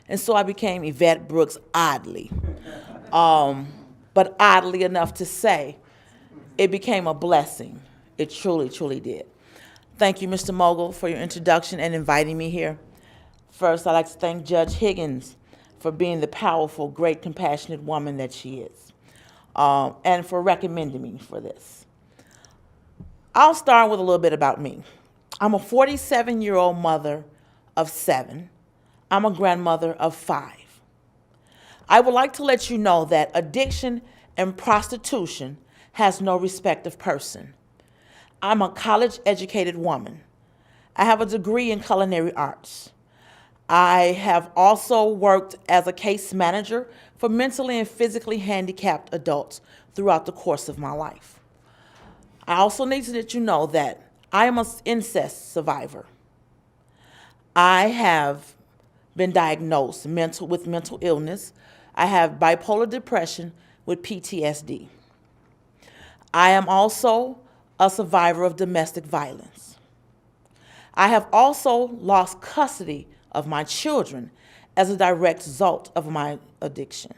And so I became Yvette Brooks oddly. But oddly enough to say, it became a blessing. It truly, truly did. Thank you, Mr. Mogul, for your introduction and inviting me here. First, I'd like to thank Judge Higgins for being the powerful, great, compassionate woman that she is, and for recommending me for this. I'll start with a little bit about me. I'm a 47-year-old mother of 7. I'm a grandmother of 5. I would like to let you know that addiction and prostitution has no respect of person. I'm a college-educated woman. I have a degree in culinary arts. I have also worked as a case manager for mentally and physically handicapped adults throughout the course of my life. I also need to let you know that I am an incest survivor. I have been diagnosed with mental illness. I have bipolar depression with PTSD. I am also a survivor of domestic violence. I have also lost custody of my children as a direct result of my addiction.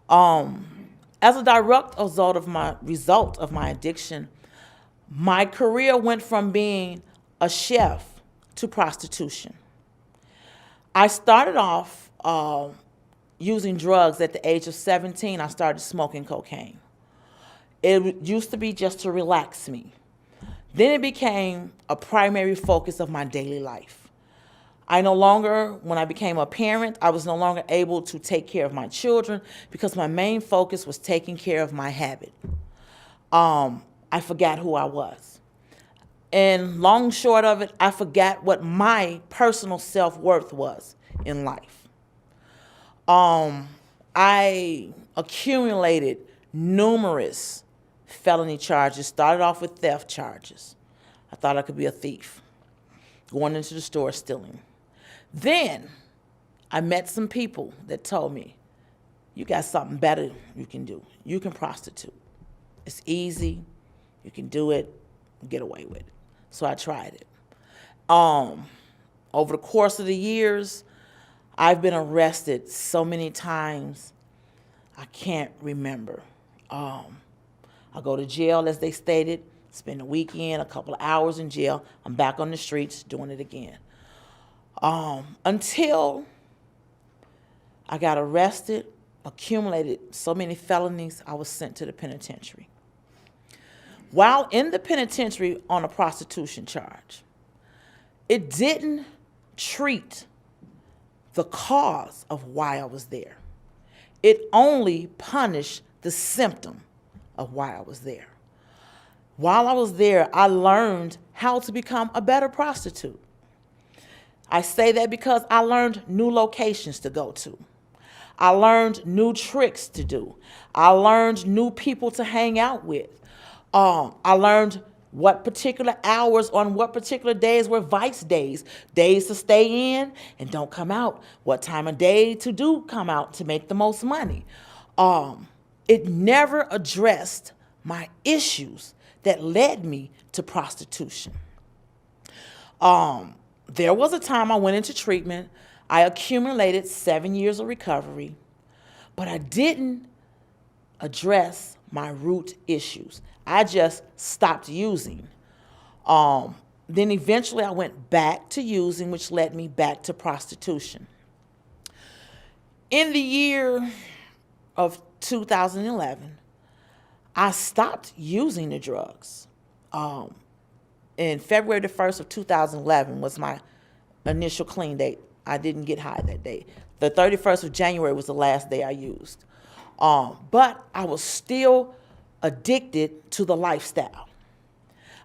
As a direct result of my addiction, my career went from being a chef to prostitution. I started off using drugs at the age of 17. I started smoking cocaine. It used to be just to relax me. Then it became a primary focus of my daily life. When I became a parent, I was no longer able to take care of my children because my main focus was taking care of my habit. I forgot who I was. And long short of it, I forgot what my personal self-worth was in life. I accumulated numerous felony charges, started off with theft charges. I thought I could be a thief, going into the store stealing. Then I met some people that told me, you got something better you can do. You can prostitute. It's easy. You can do it, get away with it. So I tried it. Over the course of the years, I've been arrested so many times, I can't remember. I go to jail, as they stated, spend a weekend, a couple of hours in jail. I'm back on the streets doing it again. Until I got arrested, accumulated so many felonies, I was sent to the penitentiary. While in the penitentiary on a prostitution charge, it didn't treat the cause of why I was there. It only punished the symptom of why I was there. While I was there, I learned how to become a better prostitute. I say that because I learned new locations to go to. I learned new tricks to do. I learned new people to hang out with. I learned what particular hours on what particular days were vice days, days to stay in and don't come out, what time of day to do come out to make the most money. It never addressed my issues that led me to prostitution. There was a time I went into treatment. I accumulated 7 years of recovery, but I didn't address my root issues. I just stopped using. Then eventually I went back to using, which led me back to prostitution. In the year of 2011, I stopped using the drugs. In February the 1st of 2011 was my initial clean date. I didn't get high that day. The 31st of January was the last day I used. But I was still addicted to the lifestyle.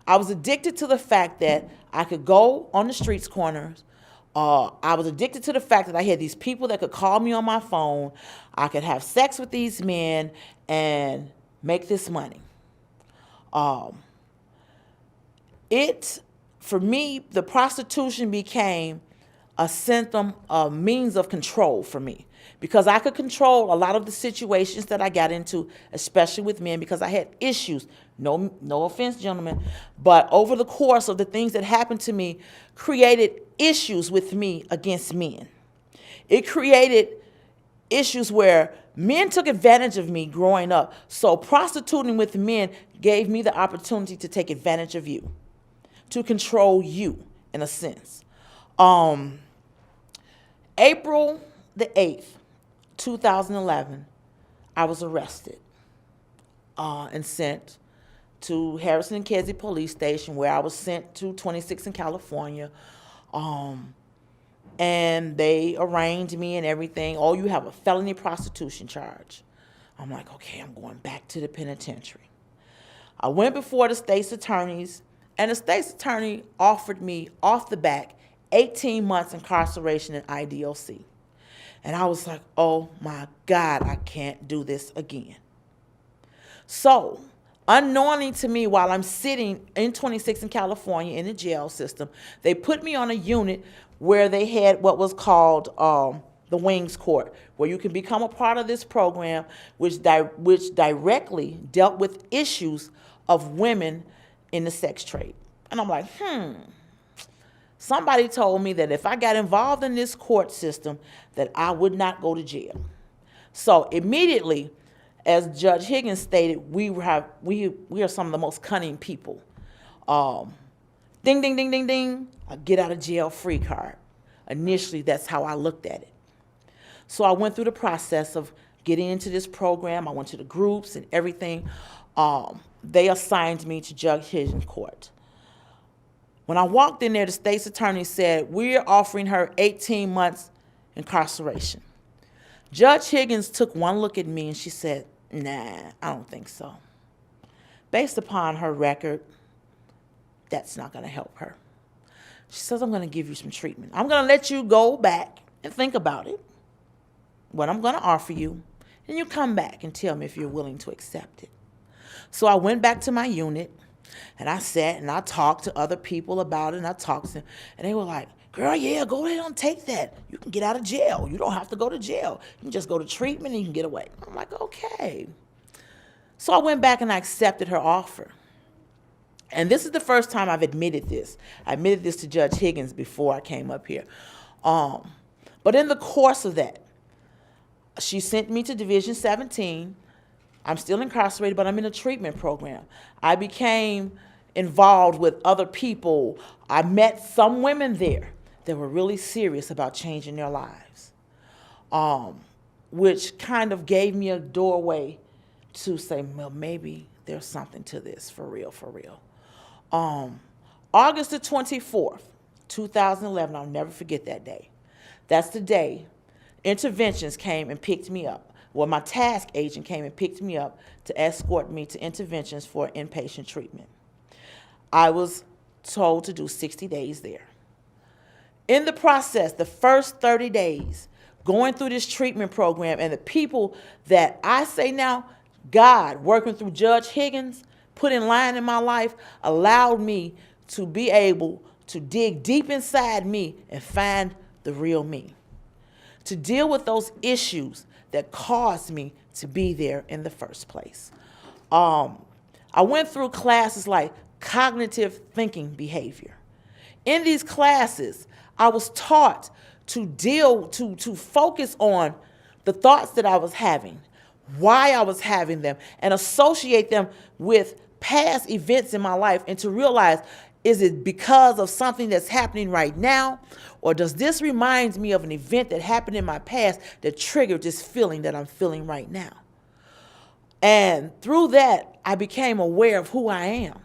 I was addicted to the fact that I could go on the streets corners. I was addicted to the fact that I had these people that could call me on my phone. I could have sex with these men and make this money. For me, the prostitution became a symptom, a means of control for me, because I could control a lot of the situations that I got into, especially with men, because I had issues. No offense, gentlemen, but over the course of the things that happened to me created issues with me against men. It created issues where men took advantage of me growing up. So prostituting with men gave me the opportunity to take advantage of you, to control you in a sense. April the 8th, 2011, I was arrested and sent to Harrison and Kedzie Police Station, where I was sent to 26 in California. And they arraigned me and everything. Oh, you have a felony prostitution charge. I'm like, okay, I'm going back to the penitentiary. I went before the state's attorneys, and the state's attorney offered me off the back 18 months incarceration in IDOC. And I was like, oh my God, I can't do this again. So, unknowingly to me, while I'm sitting in 26 in California in the jail system, they put me on a unit where they had what was called the Wings Court, where you can become a part of this program, which directly dealt with issues of women in the sex trade. And I'm like, somebody told me that if I got involved in this court system, that I would not go to jail. So immediately, as Judge Higgins stated, we are some of the most cunning people. Ding, ding, ding, ding, ding, a get out of jail free card. Initially, that's how I looked at it. So I went through the process of getting into this program. I went to the groups and everything. They assigned me to Judge Higgins' court. When I walked in there, the state's attorney said, we're offering her 18 months incarceration. Judge Higgins took one look at me and she said, nah, I don't think so. Based upon her record, that's not going to help her. She says, I'm going to give you some treatment. I'm going to let you go back and think about it, what I'm going to offer you, and you come back and tell me if you're willing to accept it. So I went back to my unit, and I sat and I talked to other people about it, and I talked to them, and they were like, girl, yeah, go ahead and take that. You can get out of jail. You don't have to go to jail. You can just go to treatment and you can get away. I'm like, okay. So I went back and I accepted her offer. And this is the first time I've admitted this. I admitted this to Judge Higgins before I came up here. But in the course of that, she sent me to Division 17. I'm still incarcerated, but I'm in a treatment program. I became involved with other people. I met some women there that were really serious about changing their lives, which kind of gave me a doorway to say, well, maybe there's something to this, for real, for real. August the 24th, 2011, I'll never forget that day. That's the day interventions came and picked me up. Well, my task agent came and picked me up to escort me to interventions for inpatient treatment. I was told to do 60 days there. In the process, the first 30 days, going through this treatment program, and the people that I say now, God, working through Judge Higgins, put in line in my life, allowed me to be able to dig deep inside me and find the real me, to deal with those issues that caused me to be there in the first place. I went through classes like cognitive thinking behavior. In these classes, I was taught to focus on the thoughts that I was having, why I was having them, and associate them with past events in my life, and to realize, is it because of something that's happening right now, or does this remind me of an event that happened in my past that triggered this feeling that I'm feeling right now? And through that, I became aware of who I am.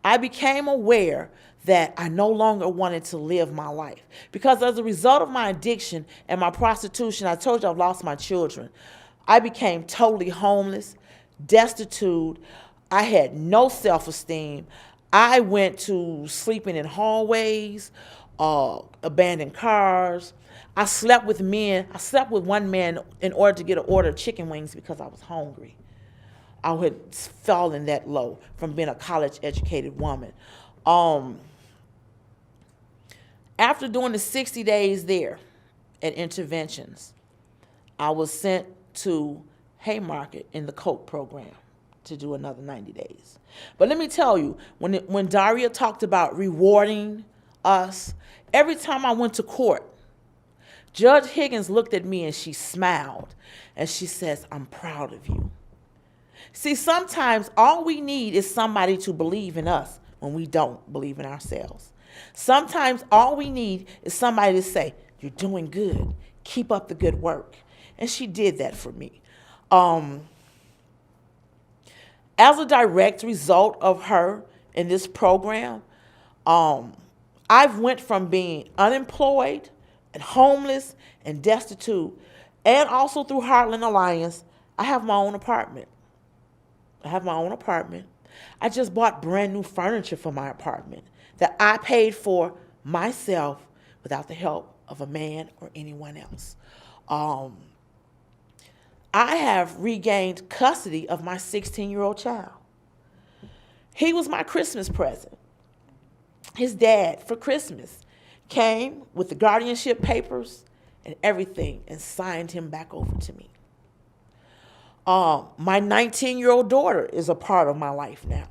I became aware that I no longer wanted to live my life. Because as a result of my addiction and my prostitution, I told you I've lost my children. I became totally homeless, destitute. I had no self-esteem. I went to sleeping in hallways, abandoned cars. I slept with men. I slept with one man in order to get an order of chicken wings because I was hungry. I had fallen that low from being a college-educated woman. After doing the 60 days there at interventions, I was sent to Haymarket in the Coke program to do another 90 days. But let me tell you, when Daria talked about rewarding us, every time I went to court, Judge Higgins looked at me and she smiled and she says, "I'm proud of you." See, sometimes all we need is somebody to believe in us when we don't believe in ourselves. Sometimes all we need is somebody to say, "You're doing good. Keep up the good work." And she did that for me. As a direct result of her in this program, I've went from being unemployed and homeless and destitute, and also through Heartland Alliance, I have my own apartment. I just bought brand new furniture for my apartment that I paid for myself without the help of a man or anyone else. I have regained custody of my 16-year-old child. He was my Christmas present. His dad, for Christmas, came with the guardianship papers and everything and signed him back over to me. My 19-year-old daughter is a part of my life now.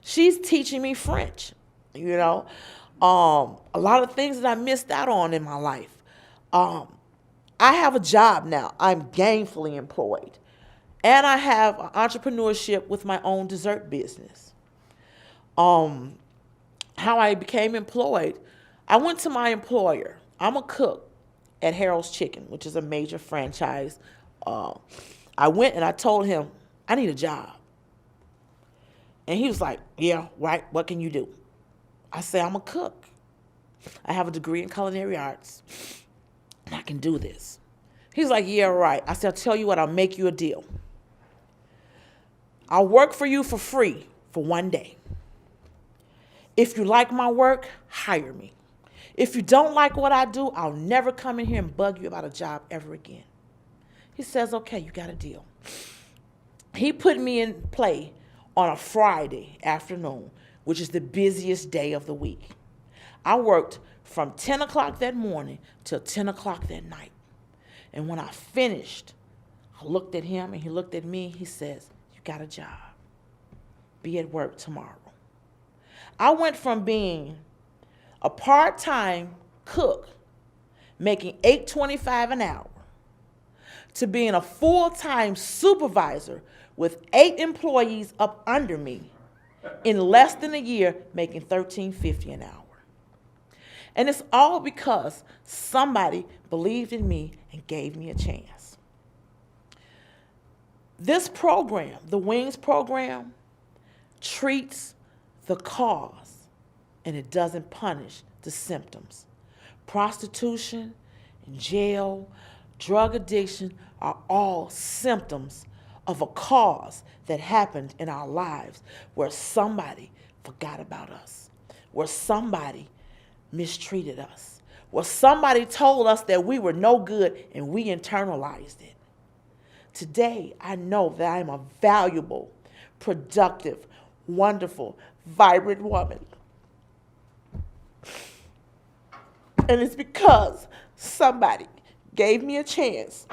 She's teaching me French, you know. A lot of things that I missed out on in my life. I have a job now. I'm gainfully employed. And I have entrepreneurship with my own dessert business. How I became employed, I went to my employer. I'm a cook at Harold's Chicken, which is a major franchise. I went and I told him, "I need a job." And he was like, "Yeah, right, what can you do?" I said, "I'm a cook. I have a degree in culinary arts, and I can do this." He's like, "Yeah, right." I said, "I'll tell you what, I'll make you a deal. I'll work for you for free for one day. If you like my work, hire me. If you don't like what I do, I'll never come in here and bug you about a job ever again." He says, "Okay, you got a deal." He put me in play on a Friday afternoon, which is the busiest day of the week. I worked from 10 o'clock that morning till 10 o'clock that night. And when I finished, I looked at him and he looked at me. He says, "You got a job. Be at work tomorrow." I went from being a part-time cook making $8.25 an hour to being a full-time supervisor with 8 employees up under me in less than a year, making $13.50 an hour. And it's all because somebody believed in me and gave me a chance. This program, the WINGS program, treats the cause and it doesn't punish the symptoms. Prostitution, jail, drug addiction are all symptoms of a cause that happened in our lives where somebody forgot about us, where somebody mistreated us, where somebody told us that we were no good and we internalized it. Today, I know that I'm a valuable, productive, wonderful, vibrant woman. And it's because somebody gave me a chance.